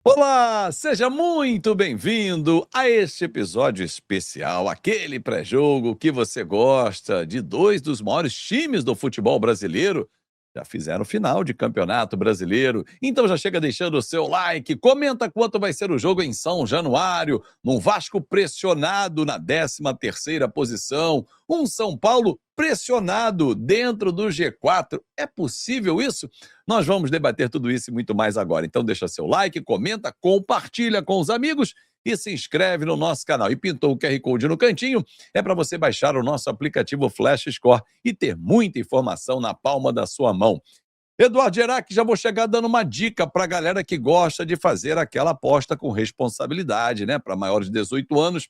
Olá, seja muito bem-vindo a este episódio especial, aquele pré-jogo que você gosta, de dois dos maiores times do futebol brasileiro. Já fizeram final de campeonato brasileiro, então já chega deixando o seu like, comenta quanto vai ser o jogo em São Januário, num Vasco pressionado na 13ª posição, um São Paulo pressionado dentro do G4. É possível isso? Nós vamos debater tudo isso e muito mais agora. Então deixa seu like, comenta, compartilha com os amigos e se inscreve no nosso canal. E pintou o QR Code no cantinho, é para você baixar o nosso aplicativo Flash Score e ter muita informação na palma da sua mão. Eduardo Gerac, já vou chegar dando uma dica para a galera que gosta de fazer aquela aposta com responsabilidade, né? Para maiores de 18 anos.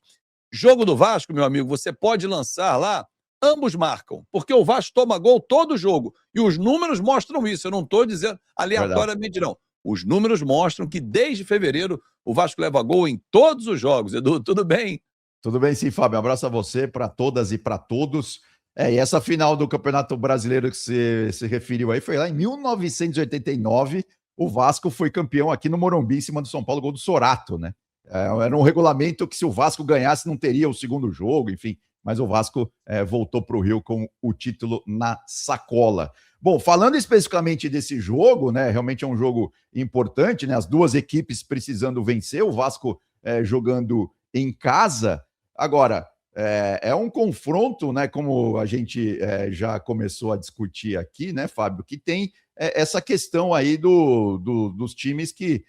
Jogo do Vasco, meu amigo, você pode lançar lá, ambos marcam, porque o Vasco toma gol todo jogo. E os números mostram isso, eu não estou dizendo Verdade. aleatoriamente, não. Os números mostram que desde fevereiro o Vasco leva gol em todos os jogos. Edu, tudo bem? Tudo bem, sim, Fábio. Um abraço a você, para todas e para todos. E essa final do Campeonato Brasileiro que você se referiu aí foi lá em 1989. O Vasco foi campeão aqui no Morumbi, em cima do São Paulo, gol do Sorato, né? Era um regulamento que se o Vasco ganhasse não teria o segundo jogo, enfim. Mas o Vasco voltou para o Rio com o título na sacola. Bom, falando especificamente desse jogo, né? Realmente é um jogo importante, né? As duas equipes precisando vencer, o Vasco jogando em casa. Agora, é um confronto, né? Como a gente já começou a discutir aqui, né, Fábio, que tem essa questão aí dos times que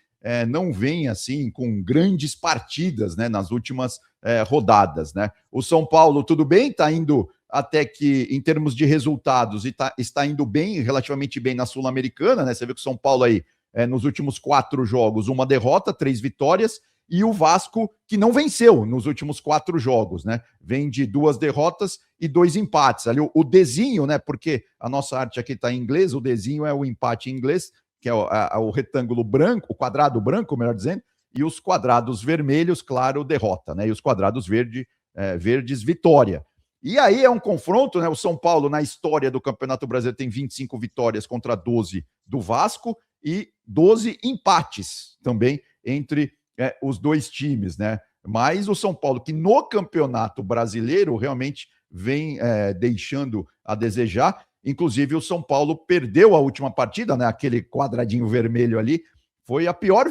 não vêm assim com grandes partidas, né, nas últimas rodadas, né? O São Paulo, tudo bem, está indo até que, em termos de resultados, está indo bem, relativamente bem na Sul-Americana, né? Você vê que o São Paulo aí, nos últimos 4 jogos, uma derrota, 3 vitórias, e o Vasco, que não venceu nos últimos 4 jogos, né? Vem de 2 derrotas e 2 empates. Ali o desenho, né? Porque a nossa arte aqui está em inglês, o desenho é o empate em inglês, que é o retângulo branco, o quadrado branco, melhor dizendo, e os quadrados vermelhos, claro, derrota, né? E os quadrados verdes, vitória. E aí é um confronto, né? O São Paulo, na história do Campeonato Brasileiro, tem 25 vitórias contra 12 do Vasco e 12 empates também entre os dois times, né? Mas o São Paulo, que no Campeonato Brasileiro realmente vem deixando a desejar. Inclusive, o São Paulo perdeu a última partida, né? Aquele quadradinho vermelho ali. Foi a pior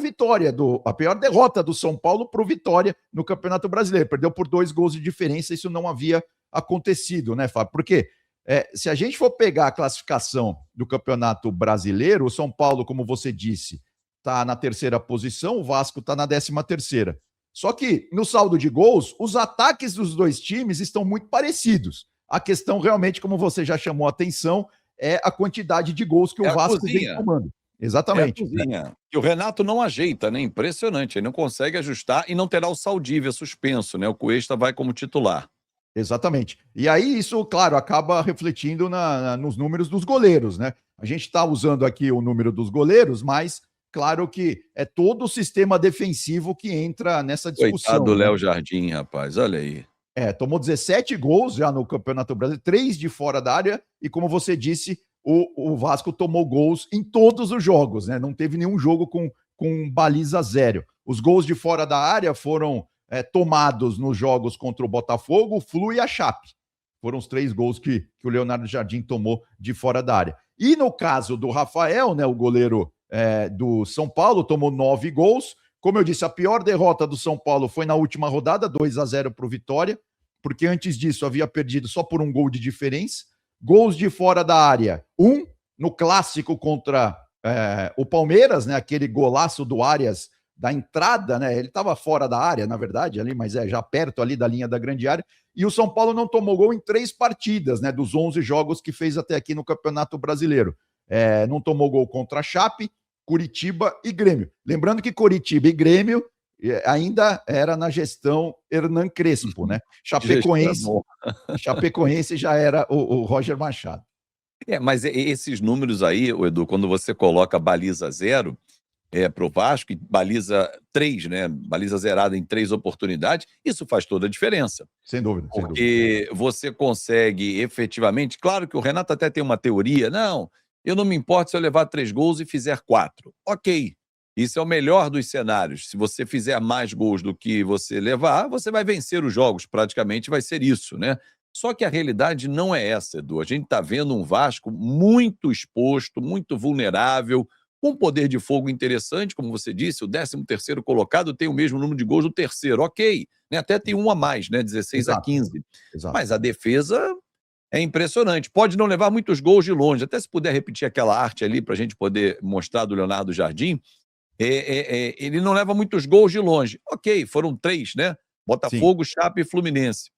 a pior derrota do São Paulo para o Vitória no Campeonato Brasileiro. Perdeu por 2 gols de diferença, isso não havia acontecido, né, Fábio? Porque se a gente for pegar a classificação do Campeonato Brasileiro, o São Paulo, como você disse, está na 3ª posição, o Vasco está na 13ª. Só que no saldo de gols, os ataques dos dois times estão muito parecidos. A questão realmente, como você já chamou a atenção, é a quantidade de gols que É o a Vasco vem cozinha. tomando. É a Exatamente. cozinha. Que o Renato não ajeita, né? Impressionante. Ele não consegue ajustar e não terá o Saldívia suspenso, né? O Cuesta vai como titular. Exatamente. E aí isso, claro, acaba refletindo nos números dos goleiros, né? A gente está usando aqui o número dos goleiros, mas claro que é todo o sistema defensivo que entra nessa Coitado do discussão, né? Léo Jardim, rapaz. Olha aí. Tomou 17 gols já no Campeonato Brasileiro, 3 de fora da área, e como você disse, o Vasco tomou gols em todos os jogos, né? Não teve nenhum jogo com baliza zero. Os gols de fora da área foram tomados nos jogos contra o Botafogo, o Flu e a Chape. Foram os 3 gols que o Leonardo Jardim tomou de fora da área. E no caso do Rafael, né, o goleiro do São Paulo, tomou 9 gols. Como eu disse, a pior derrota do São Paulo foi na última rodada, 2-0 para o Vitória, porque antes disso havia perdido só por um gol de diferença. Gols de fora da área, no clássico contra o Palmeiras, né? Aquele golaço do Arias da entrada, né? Ele estava fora da área, na verdade, ali, mas já perto ali da linha da grande área. E o São Paulo não tomou gol em 3 partidas, né? Dos 11 jogos que fez até aqui no Campeonato Brasileiro. Não tomou gol contra a Chape, Curitiba e Grêmio. Lembrando que Curitiba e Grêmio ainda era na gestão Hernan Crespo, né? Gestor é bom. Chapecoense já era o Roger Machado. Mas esses números aí, o Edu, quando você coloca baliza zero para o Vasco, e baliza 3, né? Baliza zerada em 3 oportunidades, isso faz toda a diferença. Sem dúvida, sem dúvida. Porque você consegue efetivamente. Claro que o Renato até tem uma teoria, não, eu não me importo se eu levar 3 gols e fizer 4. Ok. Isso é o melhor dos cenários. Se você fizer mais gols do que você levar, você vai vencer os jogos. Praticamente vai ser isso, né? Só que a realidade não é essa, Edu. A gente está vendo um Vasco muito exposto, muito vulnerável, com um poder de fogo interessante, como você disse, o 13º colocado tem o mesmo número de gols do terceiro, ok, né? Até tem um a mais, né? 16 a Exato, 15. exato. Mas a defesa é impressionante. Pode não levar muitos gols de longe. Até se puder repetir aquela arte ali para a gente poder mostrar do Leonardo Jardim, ele não leva muitos gols de longe. Ok, foram 3, né? Sim. Botafogo, Chape e Fluminense.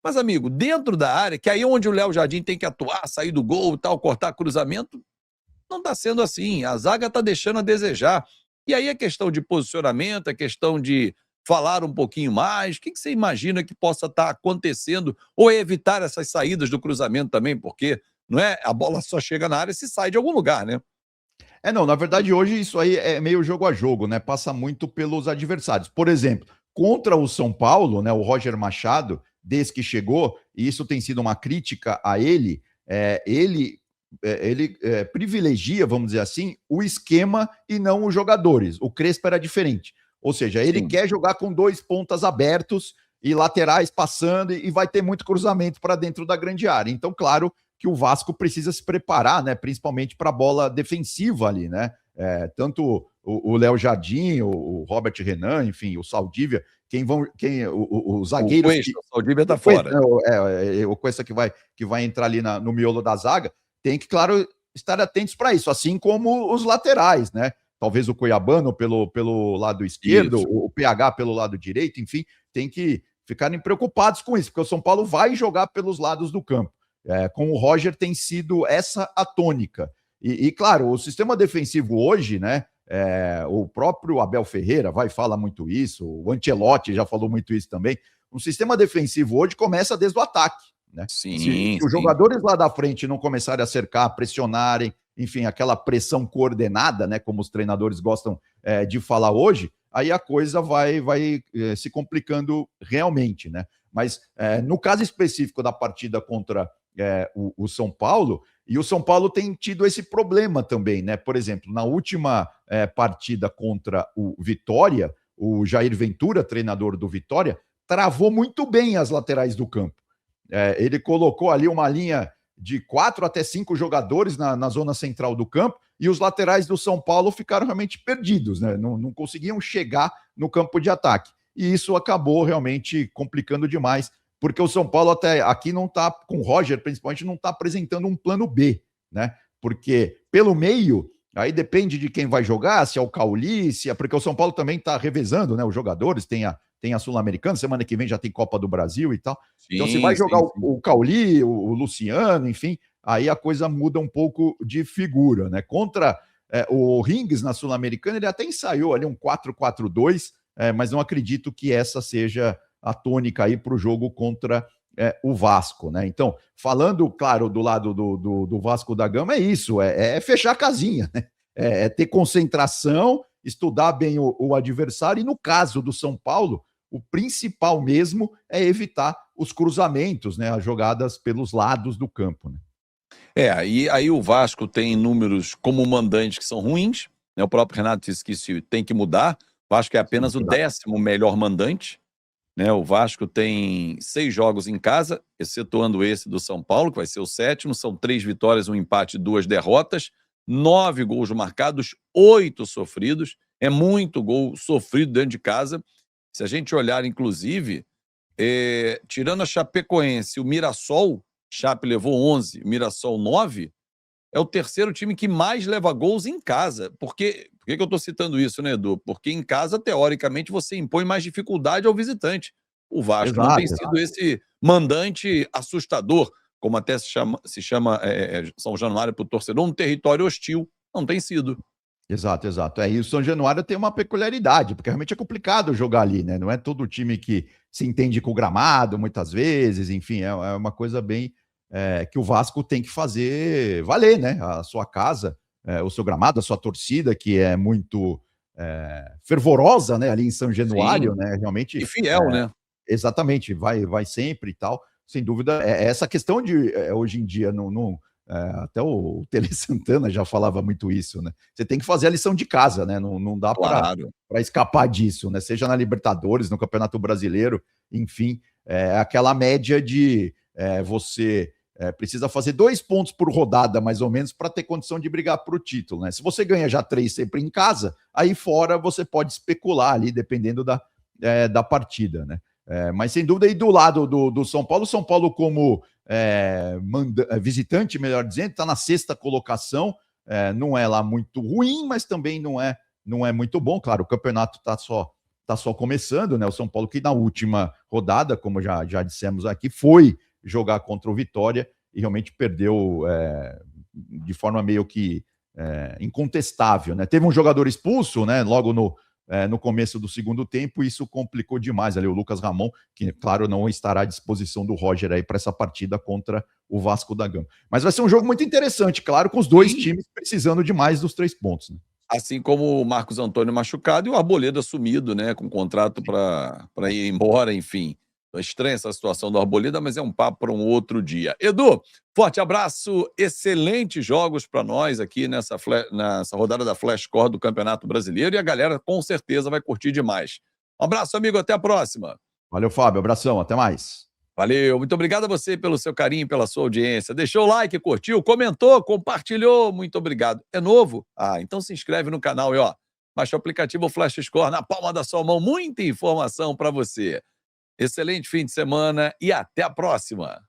Mas, amigo, dentro da área, que aí é onde o Léo Jardim tem que atuar, sair do gol e tal, cortar cruzamento, não está sendo assim. A zaga está deixando a desejar. E aí é questão de posicionamento, é questão de falar um pouquinho mais. O que você imagina que possa estar acontecendo? Ou evitar essas saídas do cruzamento também, porque não é a bola só chega na área se sai de algum lugar, né? Não, na verdade hoje isso aí é meio jogo a jogo, né? Passa muito pelos adversários. Por exemplo, contra o São Paulo, né? O Roger Machado, desde que chegou, e isso tem sido uma crítica a ele, ele privilegia, vamos dizer assim, o esquema e não os jogadores. O Crespo era diferente. Ou seja, ele Sim. quer jogar com 2 pontas abertos e laterais passando e vai ter muito cruzamento para dentro da grande área. Então, claro que o Vasco precisa se preparar, né? Principalmente para a bola defensiva ali, né? Tanto o Léo Jardim, o Robert Renan, enfim, o Saldívia, os O zagueiros que. Cuesta, o Saldívia está O Cuesta, fora. o Cuesta que vai entrar ali no miolo da zaga, tem que, claro, estar atentos para isso, assim como os laterais, né? Talvez o Cuiabano pelo lado esquerdo, Isso. o PH pelo lado direito, enfim, tem que ficarem preocupados com isso, porque o São Paulo vai jogar pelos lados do campo. Com o Roger tem sido essa a tônica. Claro, o sistema defensivo hoje, né? O próprio Abel Ferreira fala muito isso, o Ancelotti já falou muito isso também. O sistema defensivo hoje começa desde o ataque, né? Sim, Se os sim. jogadores lá da frente não começarem a cercar, pressionarem, enfim, aquela pressão coordenada, né? Como os treinadores gostam de falar hoje, aí a coisa vai se complicando realmente, né? Mas no caso específico da partida contra o São Paulo, e o São Paulo tem tido esse problema também, né? Por exemplo, na última partida contra o Vitória, o Jair Ventura, treinador do Vitória, travou muito bem as laterais do campo. Ele colocou ali uma linha de 4 até 5 jogadores na zona central do campo e os laterais do São Paulo ficaram realmente perdidos, né? Não conseguiam chegar no campo de ataque. E isso acabou realmente complicando demais, porque o São Paulo até aqui não está, com o Roger principalmente, não está apresentando um plano B, né? Porque pelo meio, aí depende de quem vai jogar, se é o Cauli, porque o São Paulo também está revezando, né? Os jogadores, tem a Sul-Americana, semana que vem já tem Copa do Brasil e tal. Então, se Sim, vai jogar sim, sim. o Cauli, o Luciano, enfim, aí a coisa muda um pouco de figura, né? Contra o Rings na Sul-Americana, ele até ensaiou ali um 4-4-2, mas não acredito que essa seja a tônica aí para o jogo contra o Vasco, né? Então, falando, claro, do lado do Vasco da Gama, é isso, fechar a casinha, né? Ter concentração, estudar bem o adversário, e no caso do São Paulo, o principal mesmo é evitar os cruzamentos, né? As jogadas pelos lados do campo, né? Aí o Vasco tem números como mandante que são ruins, né? O próprio Renato disse que isso tem que mudar. O Vasco é Sim, apenas o exato. 10º melhor mandante, né? O Vasco tem 6 jogos em casa, excetuando esse do São Paulo, que vai ser o 7º, são 3 vitórias, um empate e 2 derrotas, 9 gols marcados, 8 sofridos, é muito gol sofrido dentro de casa. Se a gente olhar, inclusive, tirando a Chapecoense, o Mirassol, Chape levou 11, Mirassol 9, é o terceiro time que mais leva gols em casa. Por que eu estou citando isso, né, Edu? Porque em casa, teoricamente, você impõe mais dificuldade ao visitante. O Vasco não tem Exato, sido esse mandante assustador, como até se chama São Januário para o torcedor, um território hostil. Não tem sido. exato, exato. E o São Januário tem uma peculiaridade, porque realmente é complicado jogar ali, né? Não é todo time que se entende com o gramado, muitas vezes, enfim, é uma coisa bem que o Vasco tem que fazer valer, né? A sua casa, o seu gramado, a sua torcida, que é muito fervorosa, né? Ali em São Januário, Sim. né? E Realmente, fiel, né? exatamente, vai sempre e tal. Sem dúvida, essa questão de hoje em dia Até o Tele Santana já falava muito isso, né? Você tem que fazer a lição de casa, né? Não dá para Claro. escapar disso, né? Seja na Libertadores, no Campeonato Brasileiro, enfim, aquela média de você precisa fazer 2 pontos por rodada, mais ou menos, para ter condição de brigar por o título, né? Se você ganha já 3 sempre em casa, aí fora você pode especular ali, dependendo da partida, né? Mas sem dúvida, aí do lado do São Paulo como visitante, melhor dizendo, está na 6ª colocação, não é lá muito ruim, mas também não é muito bom. Claro, o campeonato tá só começando, né? O São Paulo que na última rodada, como já dissemos aqui, foi jogar contra o Vitória e realmente perdeu de forma meio que incontestável, né? Teve um jogador expulso, né? Logo no começo do segundo tempo, isso complicou demais ali o Lucas Ramon, que, claro, não estará à disposição do Roger aí para essa partida contra o Vasco da Gama. Mas vai ser um jogo muito interessante, claro, com os dois times precisando de mais dos 3 pontos, né? Assim como o Marcos Antônio machucado e o Arboleda sumido, né, com contrato para ir embora, enfim. É estranha essa situação do Arboleda, mas é um papo para um outro dia. Edu, forte abraço, excelentes jogos para nós aqui nessa rodada da Flashcore do Campeonato Brasileiro, e a galera com certeza vai curtir demais. Um abraço, amigo, até a próxima. Valeu, Fábio, abração, até mais. Valeu, muito obrigado a você pelo seu carinho, pela sua audiência. Deixou o like, curtiu, comentou, compartilhou, muito obrigado. É novo? Então se inscreve no canal e baixa o aplicativo Flash Score na palma da sua mão, muita informação para você. Excelente fim de semana e até a próxima.